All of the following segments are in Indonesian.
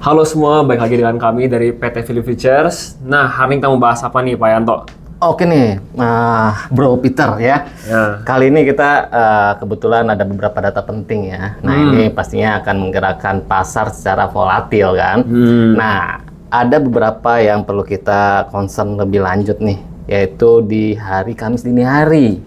Halo semua, balik lagi dengan kami dari PT Phillip Futures. Nah, hari ini kita mau bahas apa nih Pak Yanto? Oke nih, Bro Peter ya. Kali ini kita kebetulan ada beberapa data penting ya. Nah ini pastinya akan menggerakkan pasar secara volatil kan. Nah ada beberapa yang perlu kita concern lebih lanjut nih, yaitu di hari Kamis dini hari.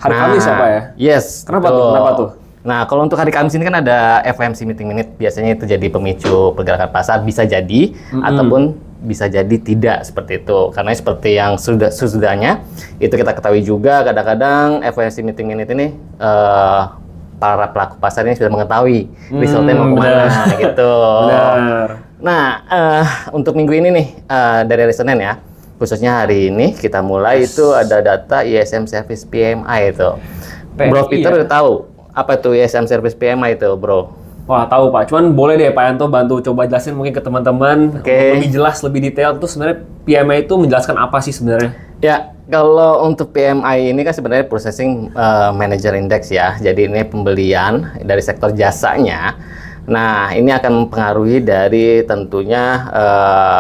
Hari Kamis apa ya? Yes. Kenapa tuh? Kenapa tuh? Nah, kalau untuk hari Kamis ini kan ada FOMC meeting minute, biasanya itu jadi pemicu pergerakan pasar, bisa jadi ataupun bisa jadi tidak seperti itu. Karena seperti yang sesudahnya itu kita ketahui juga, kadang-kadang FOMC meeting minute ini para pelaku pasar ini sudah mengetahui resultnya mau kemana gitu. Benar. Nah, untuk minggu ini nih dari hari Senin ya, khususnya hari ini kita mulai itu ada data ISM Service PMI itu. Bro Peter udah tahu apa tuh ISM Service PMI itu, Bro? Wah, tahu Pak. Cuman boleh deh Pak Yanto bantu coba jelasin mungkin ke teman-teman lebih jelas, lebih detail tuh sebenarnya PMI itu menjelaskan apa sih sebenarnya? Ya, kalau untuk PMI ini kan sebenarnya Purchasing Manager Index ya. Jadi ini pembelian dari sektor jasanya. Nah, ini akan mempengaruhi dari tentunya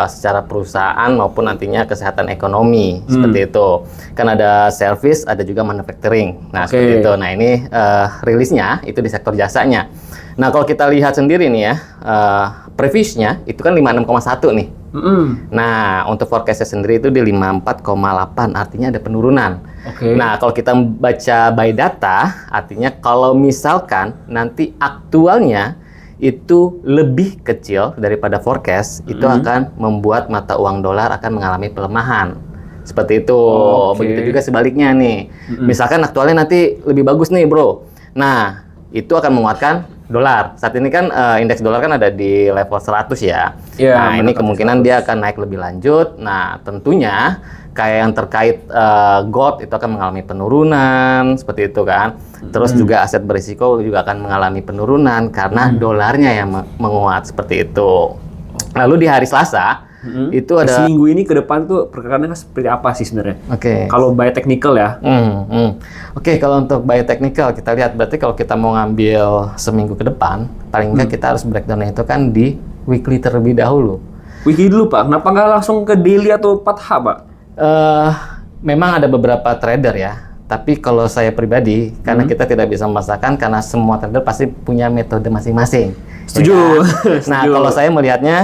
secara perusahaan maupun nantinya kesehatan ekonomi seperti itu. Kan ada service, ada juga manufacturing. Nah, seperti itu. Nah, ini rilisnya itu di sektor jasanya. Nah, kalau kita lihat sendiri nih ya, previousnya itu kan 56,1 nih. Nah, untuk forecastnya sendiri itu di 54,8, artinya ada penurunan. Nah, kalau kita baca by data, artinya kalau misalkan nanti aktualnya itu lebih kecil daripada forecast, itu akan membuat mata uang dolar akan mengalami pelemahan. Seperti itu. Begitu juga sebaliknya nih. Misalkan aktualnya nanti lebih bagus nih, Bro. Nah, itu akan menguatkan dolar. Saat ini kan indeks dolar kan ada di level 100 ya. Nah, ini kemungkinan dia akan naik lebih lanjut. Nah, tentunya kayak yang terkait gold itu akan mengalami penurunan seperti itu kan. Terus juga aset berisiko juga akan mengalami penurunan karena dolarnya yang menguat seperti itu. Lalu di hari Selasa itu ada seminggu ini ke depan tuh pergerakannya seperti apa sih sebenarnya? Kalau by technical ya. Kalau untuk by technical kita lihat berarti kalau kita mau ngambil seminggu ke depan, paling enggak kita harus breakdown itu kan di weekly terlebih dahulu. Weekly dulu Pak, kenapa nggak langsung ke daily atau 4H Pak? Memang ada beberapa trader ya, tapi kalau saya pribadi, karena kita tidak bisa memaksakan, karena semua trader pasti punya metode masing-masing. Setuju. Ya kan? Nah, kalau saya melihatnya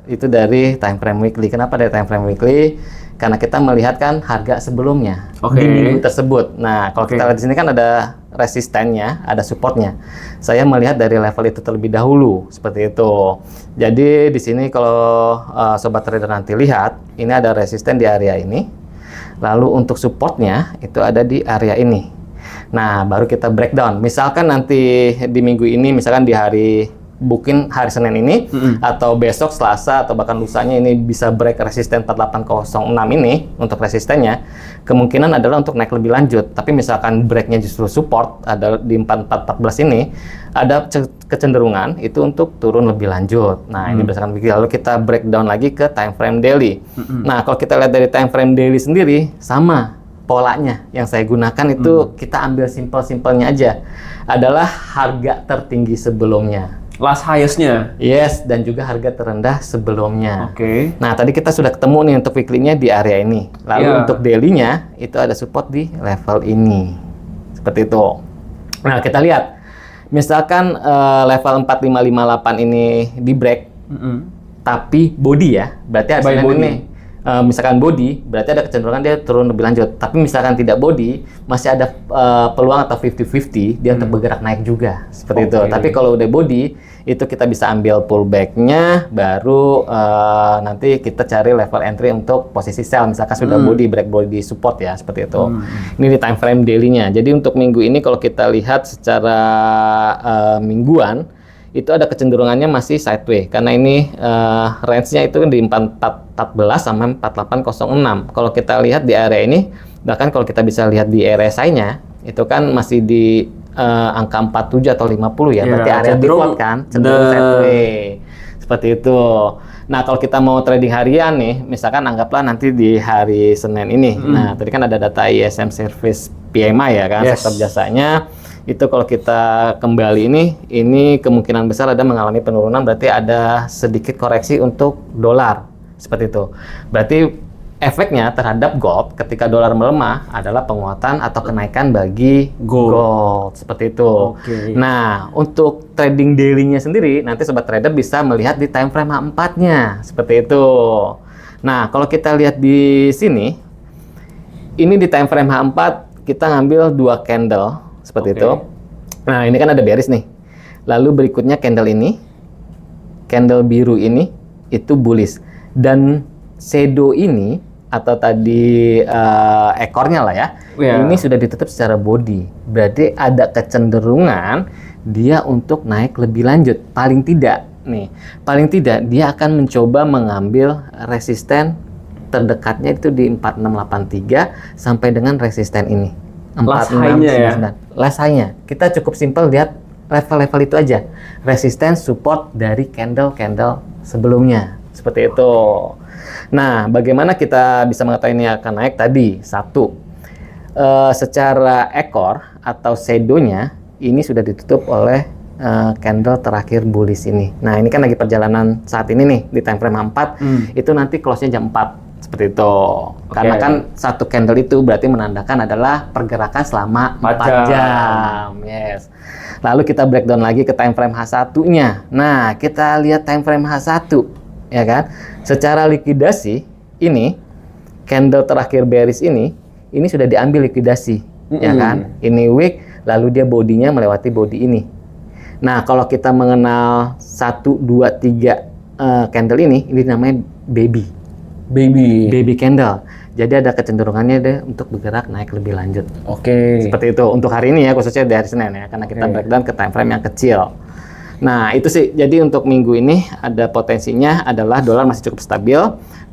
itu dari time frame weekly. Kenapa dari time frame weekly? Karena kita melihat kan harga sebelumnya di minggu tersebut. Nah, kalau kita lihat di sini kan ada resistennya, ada supportnya. Saya melihat dari level itu terlebih dahulu, seperti itu. Jadi di sini kalau sobat trader nanti lihat, ini ada resisten di area ini. Lalu untuk supportnya itu ada di area ini. Nah, baru kita breakdown. Misalkan nanti di minggu ini, misalkan di hari mungkin hari Senin ini atau besok Selasa atau bahkan lusanya ini bisa break resisten 4806 ini untuk resistennya, kemungkinan adalah untuk naik lebih lanjut. Tapi misalkan breaknya justru support ada di 4414 ini, ada kecenderungan itu untuk turun lebih lanjut. Nah, ini berdasarkan begitu. Lalu kita breakdown lagi ke time frame daily. Nah, kalau kita lihat dari time frame daily sendiri sama polanya yang saya gunakan itu kita ambil simpel-simpelnya aja, adalah harga tertinggi sebelumnya. Last highest-nya? Yes, dan juga harga terendah sebelumnya. Nah, tadi kita sudah ketemu nih untuk weekly-nya di area ini. Lalu untuk daily-nya itu ada support di level ini. Seperti itu. Nah, kita lihat. Misalkan level 4558 ini di break, tapi body ya, berarti hasilnya ini. Misalkan body, berarti ada kecenderungan dia turun lebih lanjut. Tapi misalkan tidak body, masih ada peluang atau 50-50 dia untuk bergerak naik juga. Seperti itu. Tapi kalau udah body, itu kita bisa ambil pullback-nya, baru nanti kita cari level entry untuk posisi sell. Misalkan sudah body, break body support ya, seperti itu. Ini di time frame daily-nya. Jadi untuk minggu ini kalau kita lihat secara mingguan, itu ada kecenderungannya masih sideway karena ini range-nya itu di 4414 sampai 4806. Kalau kita lihat di area ini, bahkan kalau kita bisa lihat di RSI-nya itu kan masih di angka 47 atau 50 ya, berarti area pivot kan, cenderung sideway. Seperti itu. Nah, kalau kita mau trading harian nih, misalkan anggaplah nanti di hari Senin ini. Nah, tadi kan ada data ISM Service PMI ya kan, sektor jasanya. itu kalau kita kembali ini kemungkinan besar ada mengalami penurunan, berarti ada sedikit koreksi untuk dolar seperti itu. Berarti efeknya terhadap gold ketika dolar melemah adalah penguatan atau kenaikan bagi gold seperti itu. Nah, untuk trading daily-nya sendiri nanti sobat trader bisa melihat di time frame H4-nya seperti itu. Nah, kalau kita lihat di sini, ini di time frame H4 kita ngambil 2 candle seperti itu. Nah, ini kan ada bearish nih. Lalu berikutnya candle ini, candle biru ini itu bullish. Dan shadow ini atau tadi ekornya lah ya, ini sudah ditutup secara body. Berarti ada kecenderungan dia untuk naik lebih lanjut. Paling tidak dia akan mencoba mengambil resisten terdekatnya itu di 4683 sampai dengan resisten ini. 4699. Last high-nya. Kita cukup simpel lihat level-level itu aja. Resisten support dari candle-candle sebelumnya. Seperti itu. Nah, bagaimana kita bisa mengetahui ini akan naik tadi? Satu, secara ekor atau shadow-nya ini sudah ditutup oleh candle terakhir bullish ini. Nah, ini kan lagi perjalanan saat ini nih di time frame 4, itu nanti close-nya jam 4. Seperti itu. Karena kan satu candle itu berarti menandakan adalah pergerakan selama 4 jam. Yes. Lalu kita breakdown lagi ke time frame H1-nya. Nah, kita lihat time frame H1, ya kan? Secara likuidasi, ini candle terakhir bearish ini sudah diambil likuidasi, ya kan? Ini wick, lalu dia bodinya melewati body ini. Nah, kalau kita mengenal 1, 2, 3 candle ini namanya baby candle. Jadi ada kecenderungannya deh untuk bergerak naik lebih lanjut. Seperti itu untuk hari ini ya, khususnya di hari Senin ya, karena kita breakdown ke time frame yang kecil. Nah, itu sih. Jadi untuk minggu ini ada potensinya adalah dolar masih cukup stabil.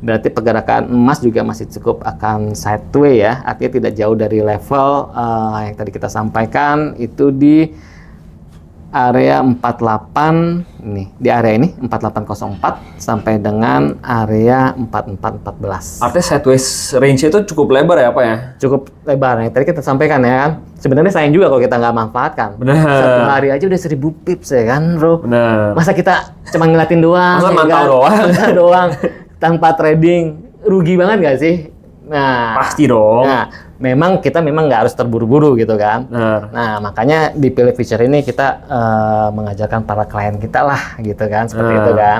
Berarti pergerakan emas juga masih cukup akan sideways ya. Artinya tidak jauh dari level yang tadi kita sampaikan itu di area 48 nih. Di area ini 4804 sampai dengan area 4414. Artinya sideways range itu cukup lebar ya, Pak ya? Cukup lebar. Yang tadi kita sampaikan ya kan. Sebenarnya sayang juga kalau kita nggak manfaatkan. Satu hari aja udah 1000 pips ya kan, bro. Masa kita cuma ngeliatin doang. Masa mantau doang. Tanpa trading. Rugi banget nggak sih? Nah, pasti dong. Nah, kita memang nggak harus terburu-buru gitu kan. Nah, makanya di pilih feature ini kita mengajarkan para klien kita lah gitu kan, seperti itu kan.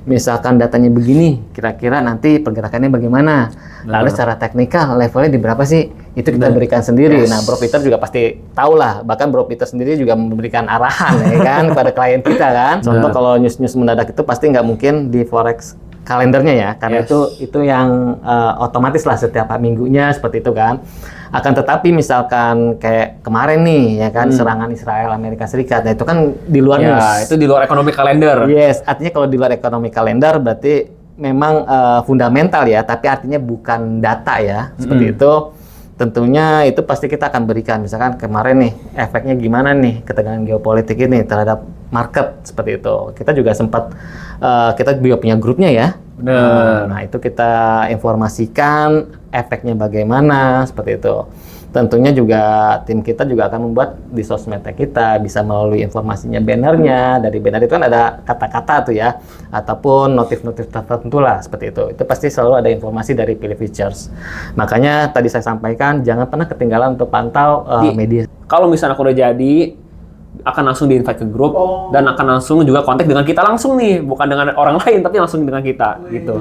Misalkan datanya begini, kira-kira nanti pergerakannya bagaimana? Lalu secara teknikal levelnya di berapa sih? Itu kita berikan sendiri. Nah, Bro Peter juga pasti tahu lah. Bahkan Bro Peter sendiri juga memberikan arahan ya kan kepada klien kita kan. Contoh kalau news-news mendadak itu pasti nggak mungkin di forex kalendernya ya, karena itu yang otomatis lah setiap minggunya seperti itu kan. Akan tetapi misalkan kayak kemarin nih ya kan, serangan Israel Amerika Serikat, nah itu kan di luar news. Itu di luar ekonomi kalender. Yes, artinya kalau di luar ekonomi kalender berarti memang fundamental ya, tapi artinya bukan data ya, seperti itu. Tentunya itu pasti kita akan berikan. Misalkan kemarin nih efeknya gimana nih ketegangan geopolitik ini terhadap market seperti itu. Kita juga sempat kita juga punya grupnya ya. Nah, itu kita informasikan efeknya bagaimana seperti itu. Tentunya juga tim kita juga akan membuat di sosmednya kita bisa melalui informasinya, bannernya. Dari banner itu kan ada kata-kata tuh ya, ataupun notif-notif tertentu lah seperti itu. Itu pasti selalu ada informasi dari Pilih Features. Makanya tadi saya sampaikan jangan pernah ketinggalan untuk pantau media. Kalau misalnya aku udah jadi, akan langsung di-invite ke grup dan akan langsung juga kontak dengan kita langsung nih, bukan dengan orang lain tapi langsung dengan kita gitu.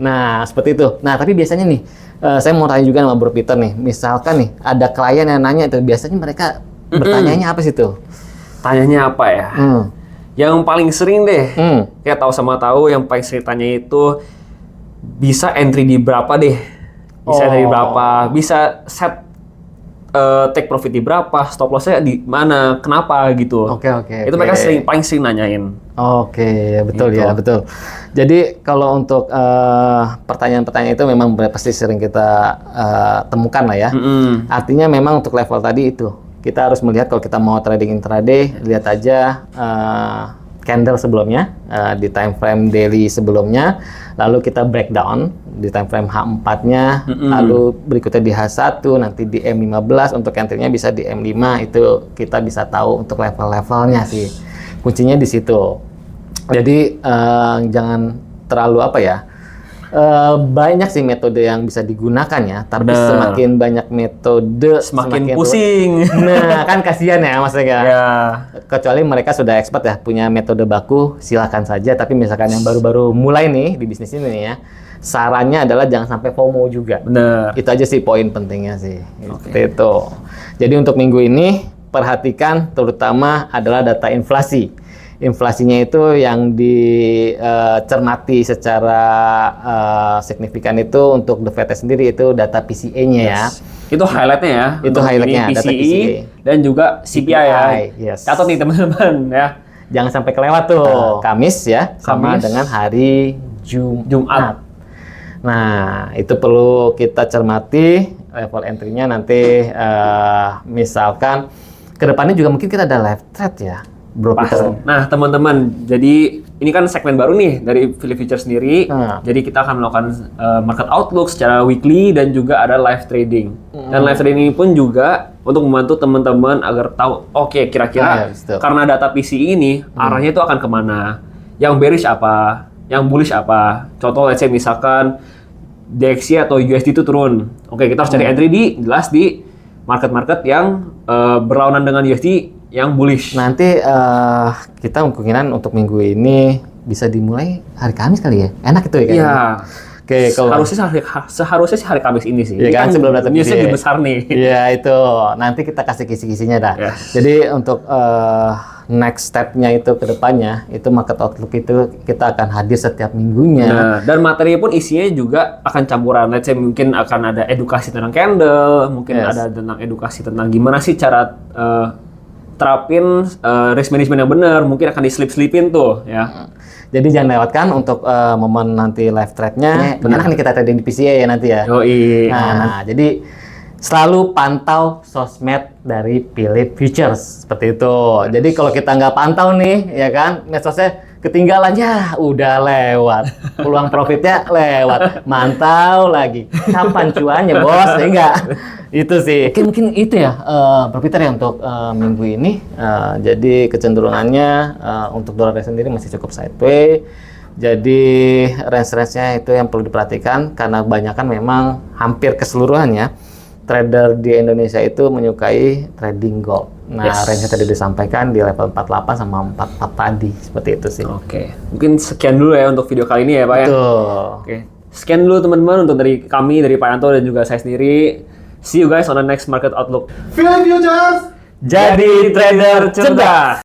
Nah, seperti itu. Nah, tapi biasanya nih, saya mau tanya juga sama Bro Peter nih. Misalkan nih, ada klien yang nanya itu, biasanya mereka bertanyanya apa sih tuh? Tanyanya apa ya? Yang paling sering deh, kayak tahu sama tahu, yang paling sering tanya itu bisa entry di berapa deh? Bisa entry di berapa? Bisa set take profit di berapa? Stop loss-nya di mana? Kenapa gitu? Oke. Itu mereka paling sering nanyain. Oke, betul gitu. ya, betul. Jadi kalau untuk pertanyaan-pertanyaan itu memang pasti sering kita temukan lah ya. Artinya memang untuk level tadi itu kita harus melihat kalau kita mau trading intraday, lihat aja candle sebelumnya, di time frame daily sebelumnya, lalu kita breakdown di time frame H4-nya, lalu berikutnya di H1, nanti di M15, untuk entry-nya bisa di M5, itu kita bisa tahu untuk level-levelnya sih. Kuncinya di situ. Jadi jangan terlalu banyak sih metode yang bisa digunakan ya, tapi semakin banyak metode semakin pusing. Nah, kan kasihan ya Mas Ega. Ya. Kecuali mereka sudah expert ya, punya metode baku, silakan saja. Tapi misalkan yang baru-baru mulai nih di bisnis ini nih ya, sarannya adalah jangan sampai FOMO juga. Bener. Itu aja sih poin pentingnya sih. Seperti itu. Jadi untuk minggu ini perhatikan terutama adalah data inflasi. Inflasinya itu yang dicermati secara signifikan itu untuk The Fed sendiri itu data PCE-nya ya. Itu highlight-nya ya. Itu highlight-nya, data PCE. Dan juga CPI ya. Yes. Catat nih teman-teman ya. Jangan sampai kelewat tuh. Kamis ya, sama dengan hari Jumat. Nah, itu perlu kita cermati level entry-nya nanti misalkan kedepannya juga mungkin kita ada live trade ya. Bro Peter. Nah, teman-teman, jadi ini kan segmen baru nih dari Phillip Future sendiri. Jadi kita akan melakukan market outlook secara weekly dan juga ada live trading. Dan live trading ini pun juga untuk membantu teman-teman agar tahu, oke, kira-kira karena data PCE ini arahnya itu akan kemana? Yang bearish apa? Yang bullish apa? Contoh, let's say misalkan DXY atau USD itu turun. Oke, kita harus cari entry jelas di market-market yang berlawanan dengan USD yang bullish. Nanti kita kemungkinan untuk minggu ini bisa dimulai hari Kamis kali ya. Enak itu ya kan? Iya. Oke, kalau seharusnya sih hari Kamis ini sih. Iya kan, sebelum data newsnya besar nih. Iya itu. Nanti kita kasih kisi-kisinya dah. Yes. Jadi untuk next step-nya itu ke depannya, itu market outlook itu kita akan hadir setiap minggunya. Nah, dan materi pun isinya juga akan campuran. Let's say mungkin akan ada edukasi tentang candle, mungkin ada tentang edukasi tentang gimana sih cara terapin risk management yang benar, mungkin akan diselip-selipin tuh ya. Jadi jangan lewatkan untuk momen nanti live trade-nya. Benar nih kita trading di PCA ya nanti ya. Yoi. Nah, jadi selalu pantau sosmed dari Phillip Futures seperti itu. Jadi kalau kita nggak pantau nih, ya kan, medsosnya ketinggalan ya, udah lewat. Peluang profitnya lewat. Mantau lagi. Kapan cuannya, bos? Ya enggak? Itu sih. Mungkin itu ya, Peter ya untuk minggu ini. Jadi kecenderungannya untuk dolar sendiri masih cukup sideways. Jadi range-range-nya itu yang perlu diperhatikan karena kebanyakan memang hampir keseluruhannya trader di Indonesia itu menyukai trading gold. Nah, range-nya tadi disampaikan di level 48 sama 44 tadi. Seperti itu sih. Oke. Mungkin sekian dulu ya untuk video kali ini ya, Pak ya. Betul. Oke. Sekian dulu teman-teman untuk dari kami, dari Pak Yanto dan juga saya sendiri. See you guys on the next market outlook. Phillip Futures! Jadi trader cerdas.